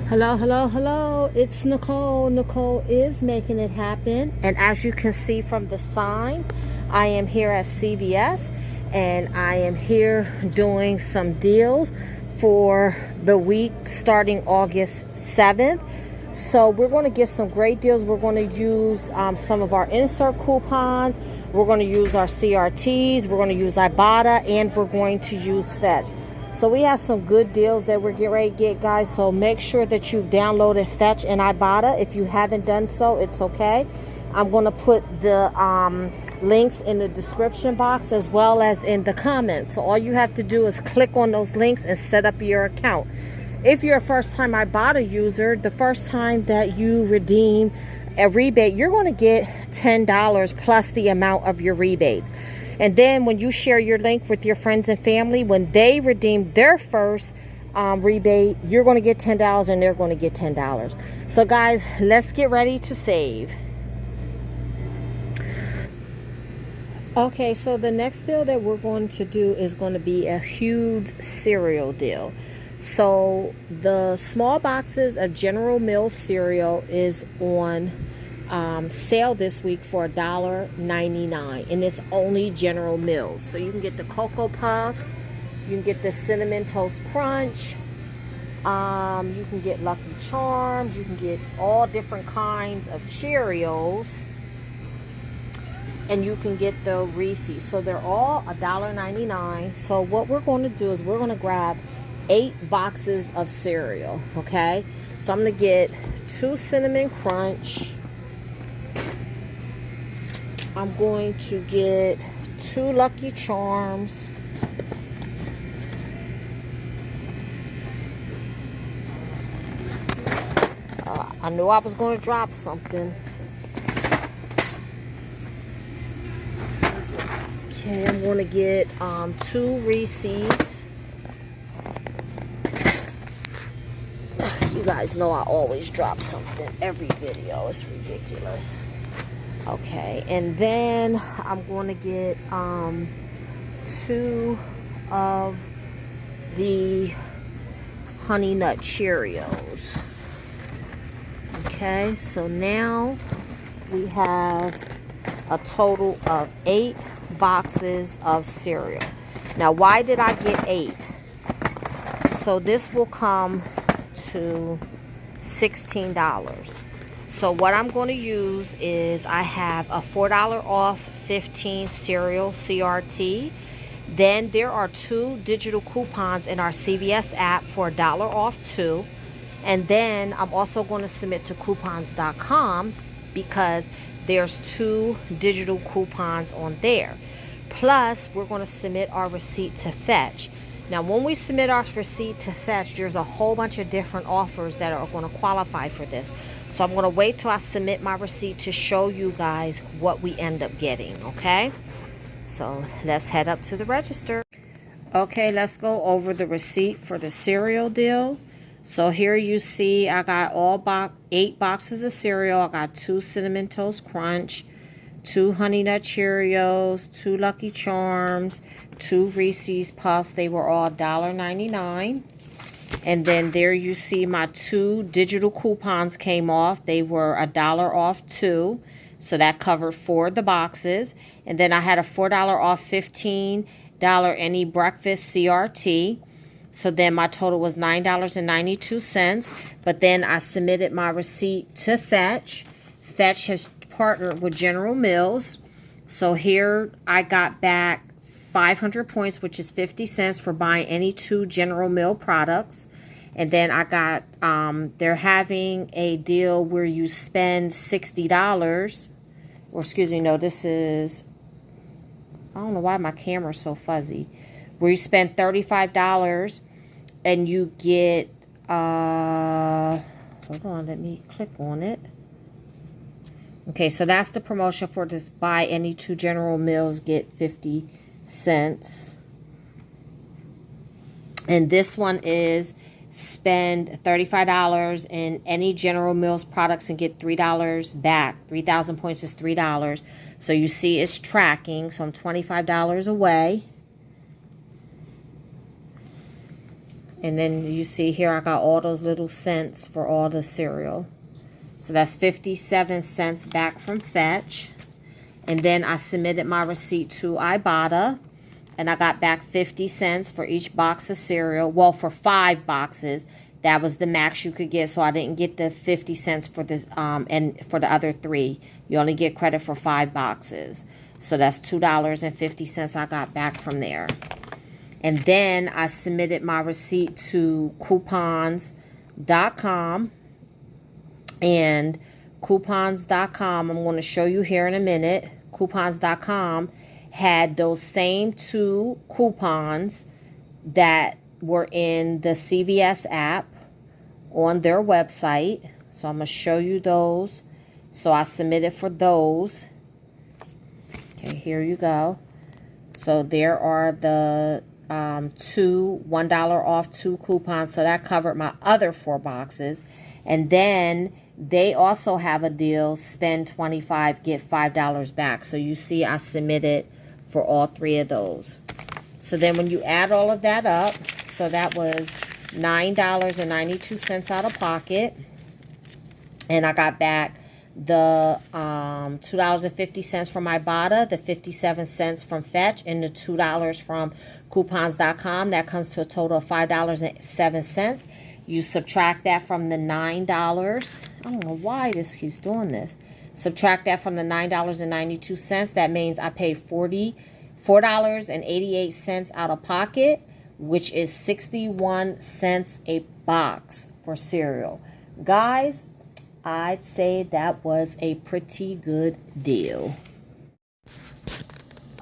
Hello, hello, hello. It's Nicole. Nicole is making it happen. And as you can see from the signs, I am here at CVS and I am here doing some deals for the week starting August 7th. So we're going to get some great deals. We're going to use some of our insert coupons. We're going to use our CRTs. We're going to use Ibotta, and we're going to use Fetch. So we have some good deals that we're getting ready to get, guys. So make sure that you've downloaded Fetch and Ibotta. If you haven't done so, it's okay. I'm going to put the links in the description box as well as in the comments. So all you have to do is click on those links and set up your account. If you're a first-time Ibotta user, the first time that you redeem a rebate, you're going to get $10 plus the amount of your rebates. And then when you share your link with your friends and family, when they redeem their first rebate, you're going to get $10 and they're going to get $10. So guys, let's get ready to save. Okay, so the next deal that we're going to do is going to be a huge cereal deal. So the small boxes of General Mills cereal is on sale this week for $1.99, and it's only General Mills. So you can get the Cocoa Puffs, you can get the Cinnamon Toast Crunch, you can get Lucky Charms, you can get all different kinds of Cheerios, and you can get the Reese's. So they're all $1.99. So what we're going to do is we're going to grab 8 boxes of cereal. Okay, so I'm going to get 2 Cinnamon Crunch. I'm going to get 2 Lucky Charms. I knew I was going to drop something. Okay, I'm going to get 2 Reese's. You guys know I always drop something every video. It's ridiculous. Okay, and then I'm going to get 2 of the Honey Nut Cheerios. Okay, so now we have a total of 8 boxes of cereal. Now, why did I get 8? So this will come to $16. So what I'm going to use is I have a $4 off 15 cereal CRT. Then there are 2 digital coupons in our CVS app for $1 off 2. And then I'm also going to submit to coupons.com because there's 2 digital coupons on there. Plus, we're going to submit our receipt to Fetch. Now, when we submit our receipt to Fetch, there's a whole bunch of different offers that are going to qualify for this. So I'm going to wait till I submit my receipt to show you guys what we end up getting, okay? So let's head up to the register. Okay, let's go over the receipt for the cereal deal. So here you see I got all 8 boxes of cereal. I got 2 Cinnamon Toast Crunch, 2 Honey Nut Cheerios, 2 Lucky Charms, 2 Reese's Puffs. They were all $1.99. And then there you see my 2 digital coupons came off. They were $1 off 2. So that covered 4 of the boxes. And then I had a $4 off 15 any breakfast CRT. So then my total was $9.92. But then I submitted my receipt to Fetch. Fetch has partnered with General Mills. So here I got back 500 points, which is 50 cents for buying any 2 General Mills products. And then I got, they're having a deal where you spend $60, or excuse me, no, this is, I don't know why my camera's so fuzzy, where you spend $35 and you get, hold on, let me click on it. Okay, so that's the promotion for this buy any 2 General Mills, get 50 cents. And this one is spend $35 in any General Mills products and get $3 back. 3,000 points is $3. So you see it's tracking. So I'm $25 away. And then you see here I got all those little cents for all the cereal. So that's 57 cents back from Fetch. And then I submitted my receipt to Ibotta. And I got back 50 cents for each box of cereal. Well, for 5 boxes. That was the max you could get. So I didn't get the 50 cents for this and for the other 3. You only get credit for 5 boxes. So that's $2.50 I got back from there. And then I submitted my receipt to coupons.com. And coupons.com, I'm going to show you here in a minute. Coupons.com had those same 2 coupons that were in the CVS app on their website. So I'm going to show you those. So I submitted for those. Okay, here you go. So there are the 2 $1 off 2 coupons. So that covered my other 4 boxes. And then they also have a deal, spend $25, get $5 back. So you see I submitted for all 3 of those. So then when you add all of that up, so that was $9.92 out of pocket. And I got back the $2.50 from Ibotta, the 57 cents from Fetch, and the $2 from coupons.com. That comes to a total of $5.07. You subtract that from the $9. I don't know why this keeps doing this. Subtract that from the $9.92. That means I paid $4.88 out of pocket, which is 61 cents a box for cereal. Guys, I'd say that was a pretty good deal.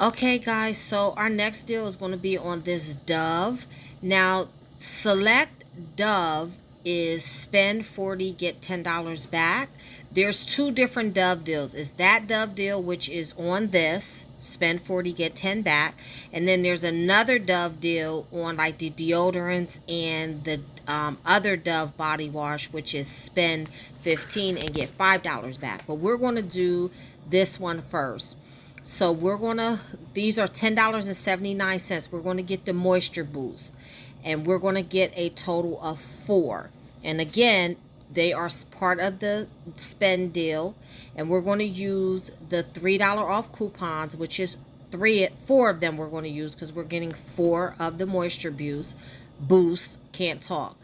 Okay, guys, so our next deal is going to be on this Dove. Now, select Dove is spend 40, get $10 back. There's 2 different Dove deals. It's that Dove deal, which is on this, spend 40, get 10 back. And then there's another Dove deal on like the deodorants and the other Dove body wash, which is spend 15 and get $5 back. But we're going to do this one first. So we're going to, these are $10.79. We're going to get the moisture boost. And we're going to get a total of 4. And again, they are part of the spend deal. And we're going to use the $3 off coupons, which is 4 of them we're going to use because we're getting 4 of the moisture boost. Can't talk.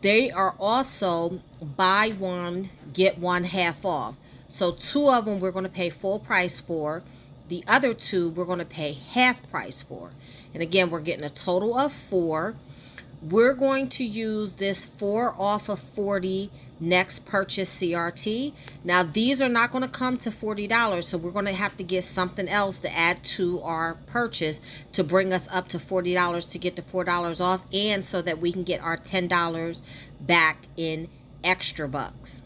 They are also buy one, get one half off. So 2 of them we're going to pay full price for. The other 2 we're going to pay half price for. And again, we're getting a total of 4. We're going to use this 4 off of 40 next purchase CRT. Now, these are not going to come to $40, so we're going to have to get something else to add to our purchase to bring us up to $40 to get the $4 off, and so that we can get our $10 back in extra bucks.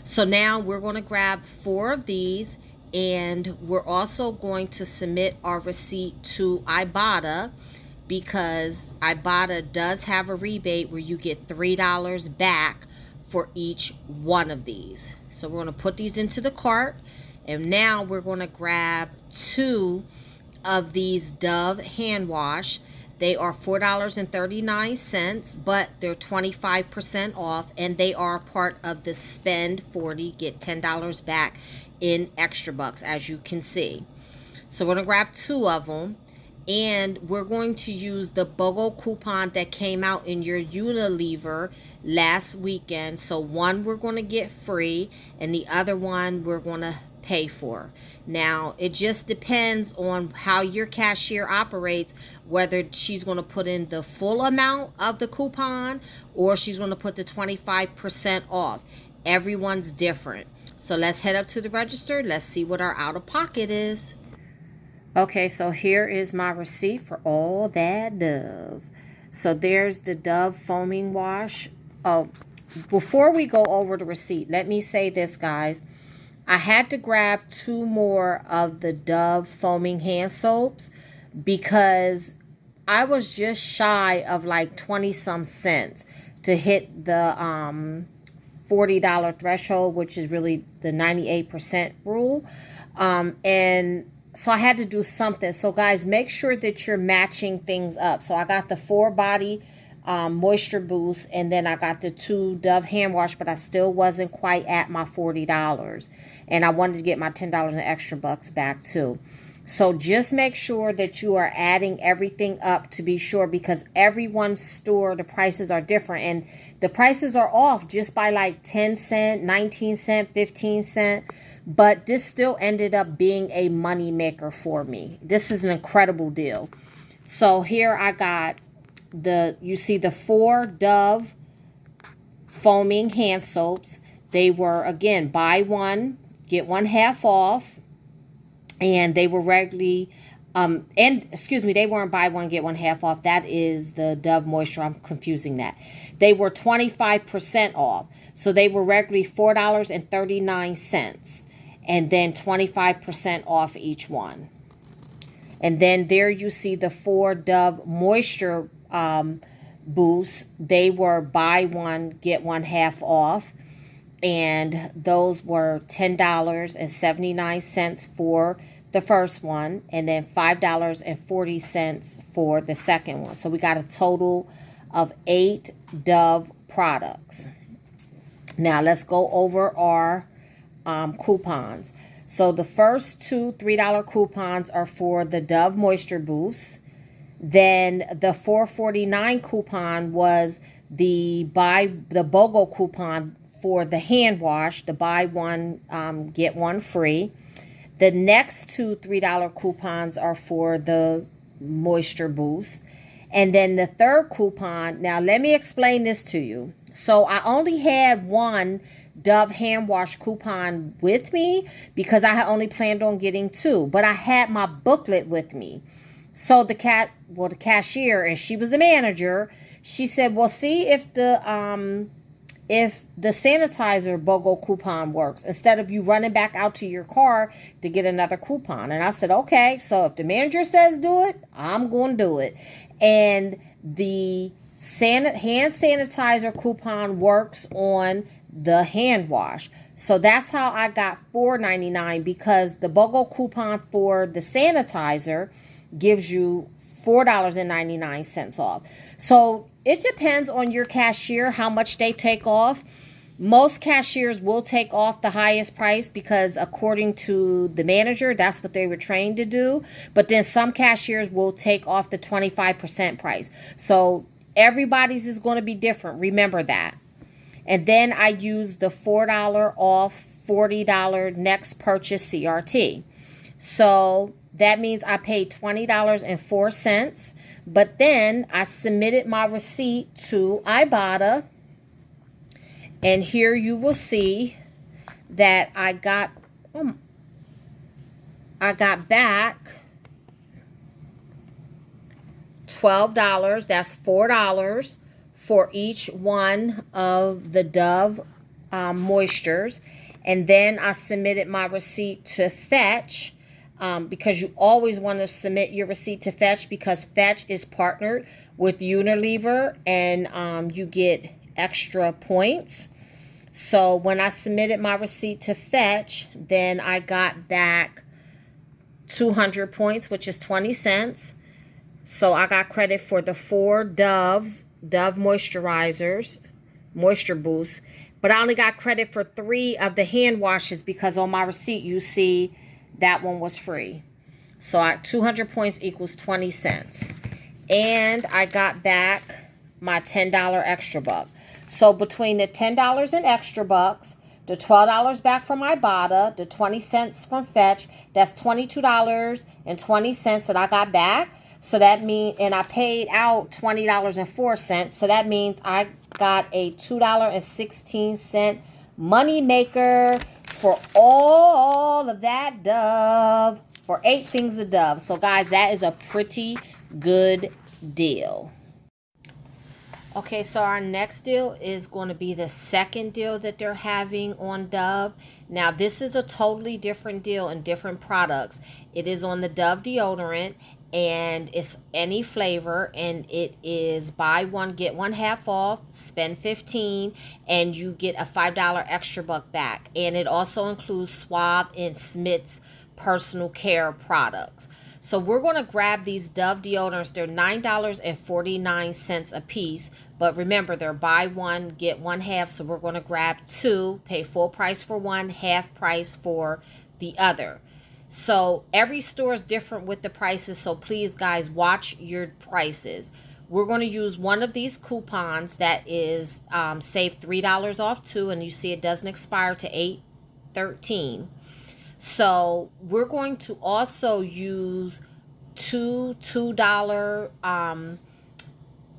So now we're going to grab 4 of these, and we're also going to submit our receipt to Ibotta, because Ibotta does have a rebate where you get $3 back for each one of these. So we're going to put these into the cart, and now we're going to grab 2 of these Dove hand wash. They are $4.39, but they're 25% off, and they are part of the spend 40, get $10 back in extra bucks, as you can see. So we're going to grab 2 of them. And we're going to use the BOGO coupon that came out in your Unilever last weekend. So one we're going to get free, and the other one we're going to pay for. Now, it just depends on how your cashier operates, whether she's going to put in the full amount of the coupon or she's going to put the 25% off. Everyone's different. So let's head up to the register. Let's see what our out-of-pocket is. Okay, so here is my receipt for all that Dove. So there's the Dove foaming wash. Oh, before we go over the receipt, let me say this, guys. I had to grab 2 more of the Dove foaming hand soaps because I was just shy of like 20-some cents to hit the $40 threshold, which is really the 98% rule. And so I had to do something. So guys, make sure that you're matching things up. So I got the 4 body moisture boost, and then I got the 2 Dove hand wash, but I still wasn't quite at my $40, and I wanted to get my $10 in extra bucks back too. So just make sure that you are adding everything up to be sure, because everyone's store, the prices are different, and the prices are off just by like 10 cent, 19 cent, 15 cent. But this still ended up being a money maker for me. This is an incredible deal. So here I got you see the 4 Dove foaming hand soaps. They were, again, buy one, get one half off. And they were regularly, they weren't buy one, get one half off. That is the Dove Moisture. I'm confusing that. They were 25% off. So they were regularly $4.39. And then 25% off each one. And then there you see the 4 Dove Moisture boosts. They were buy one, get one half off. And those were $10.79 for the first one, and then $5.40 for the second one. So we got a total of 8 Dove products. Now let's go over our coupons. So the first 2 $3 coupons are for the Dove Moisture Boost. Then the $4.49 coupon was the BOGO coupon for the hand wash, the buy one, get one free. The next 2 $3 coupons are for the Moisture Boost. And then the third coupon, now let me explain this to you. So I only had 1 Dove hand wash coupon with me because I had only planned on getting 2. But I had my booklet with me. So the cashier, and she was the manager, she said, well, see if the sanitizer BOGO coupon works, instead of you running back out to your car to get another coupon. And I said, okay, so if the manager says do it, I'm going to do it. And the hand sanitizer coupon works on the hand wash. So that's how I got $4.99, because the BOGO coupon for the sanitizer gives you $4.99 off. So it depends on your cashier how much they take off. Most cashiers will take off the highest price because according to the manager, that's what they were trained to do. But then some cashiers will take off the 25% price. So everybody's is going to be different. Remember that. And then I use the $4 off $40 next purchase CRT. So that means I paid $20.04. But then I submitted my receipt to Ibotta. And here you will see that I got back $12. That's $4 for each one of the Dove moistures. And then I submitted my receipt to Fetch. Because you always want to submit your receipt to Fetch, because Fetch is partnered with Unilever, and you get extra points. So when I submitted my receipt to Fetch, then I got back 200 points, which is 20 cents. So I got credit for the 4 Dove moisturizers, Moisture Boost, but I only got credit for 3 of the hand washes because on my receipt you see that one was free. So 200 points equals 20 cents. And I got back my $10 extra buck. So between the $10 in extra bucks, the $12 back from Ibotta, the 20 cents from Fetch, that's $22.20 that I got back. So that means, and I paid out $20.04. So that means I got a $2.16 money maker for all of that Dove, for 8 things of Dove. So guys, that is a pretty good deal. Okay, so our next deal is going to be the second deal that they're having on Dove. Now, this is a totally different deal and different products. It is on the Dove deodorant, and it's any flavor, and it is buy one, get one half off, spend $15, and you get a $5 extra buck back. And it also includes Suave and Smith's personal care products. So we're going to grab these Dove deodorants. They're $9.49 a piece. But remember, they're buy one, get one half. So we're going to grab two, pay full price for one, half price for the other. So every store is different with the prices. So please, guys, watch your prices. We're going to use one of these coupons that is save $3 off two. And you see it doesn't expire to 8/13. So we're going to also use two $2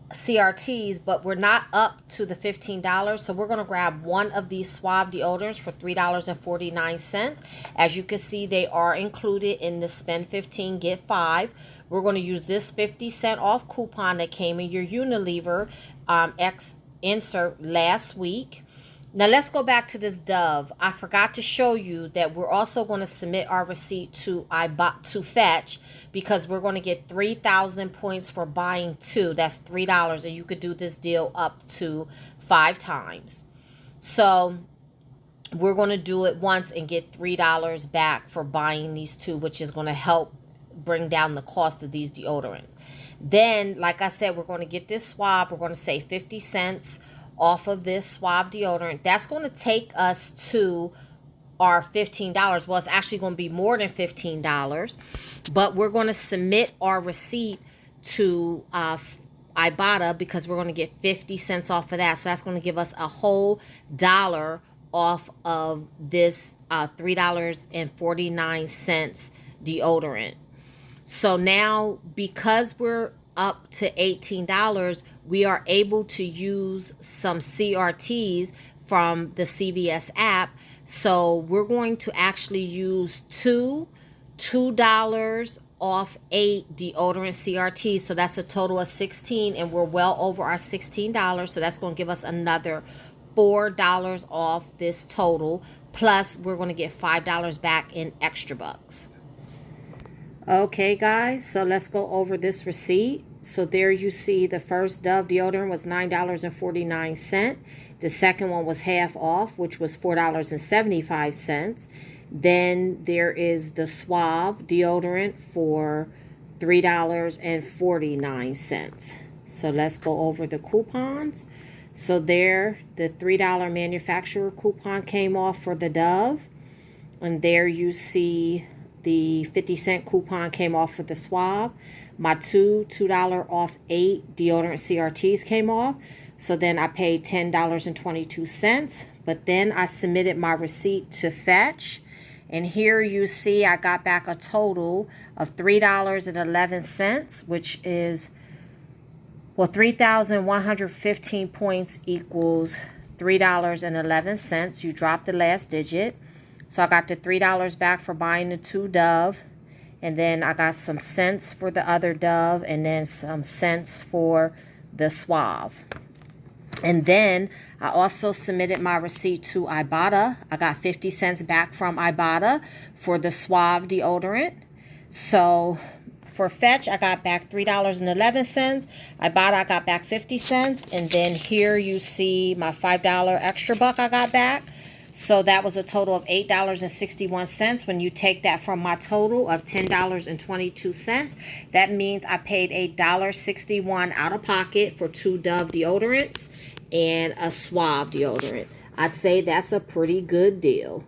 CRTs, but we're not up to the $15. So we're going to grab one of these Suave deodorants for $3.49. As you can see, they are included in the spend 15 get 5. We're going to use this 50-cent off coupon that came in your Unilever X insert last week. Now let's go back to this Dove. I forgot to show you that we're also going to submit our receipt to Fetch, because we're going to get 3,000 points for buying two. That's $3, and you could do this deal up to 5 times. So we're going to do it once and get $3 back for buying these two, which is going to help bring down the cost of these deodorants. Then, like I said, we're going to get this Suave. We're going to save 50 cents off of this Suave deodorant. That's going to take us to our $15. Well, it's actually going to be more than $15, but we're going to submit our receipt to Ibotta, because we're going to get 50 cents off of that. So that's going to give us a whole $1 off of this $3.49 deodorant. So now, because we're up to $18, we are able to use some CRTs from the CVS app. So we're going to actually use $2 off 8 deodorant CRTs. So that's a total of 16, and we're well over our $16. So that's going to give us another $4 off this total. Plus, we're going to get $5 back in extra bucks. Okay, guys, so let's go over this receipt. So there you see the first Dove deodorant was $9.49. The second one was half off, which was $4.75. Then there is the Suave deodorant for $3.49. So let's go over the coupons. So there, the $3 manufacturer coupon came off for the Dove. And there you see the 50-cent coupon came off for the Suave. My $2 off 8 deodorant CRTs came off. So then I paid $10.22. But then I submitted my receipt to Fetch. And here you see I got back a total of $3.11, which is, well, 3,115 points equals $3.11. You drop the last digit. So I got the $3 back for buying the 2 Dove. And then I got some cents for the other Dove. And then some cents for the Suave. And then I also submitted my receipt to Ibotta. I got 50 cents back from Ibotta for the Suave deodorant. So for Fetch, I got back $3.11. Ibotta, I got back 50 cents. And then here you see my $5 extra buck I got back. So that was a total of $8.61. When you take that from my total of $10.22, that means I paid $1.61 out of pocket for 2 Dove deodorants and a Suave deodorant. I'd say that's a pretty good deal.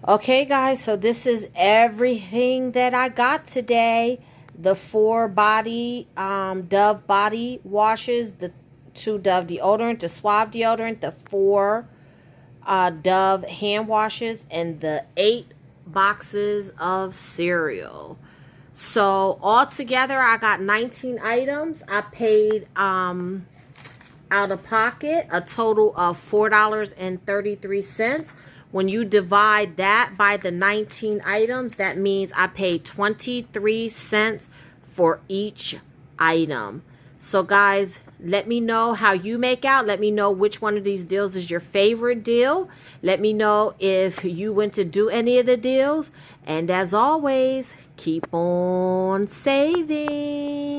Okay, guys, so this is everything that I got today. The 4 Dove body washes, the 2 Dove deodorant, the Suave deodorant, the 4 Dove hand washes, and the 8 boxes of cereal. So altogether, I got 19 items. I paid out of pocket a total of $4.33. When you divide that by the 19 items, that means I paid 23 cents for each item. So guys, let me know how you make out. Let me know which one of these deals is your favorite deal. Let me know if you went to do any of the deals. And as always, keep on saving.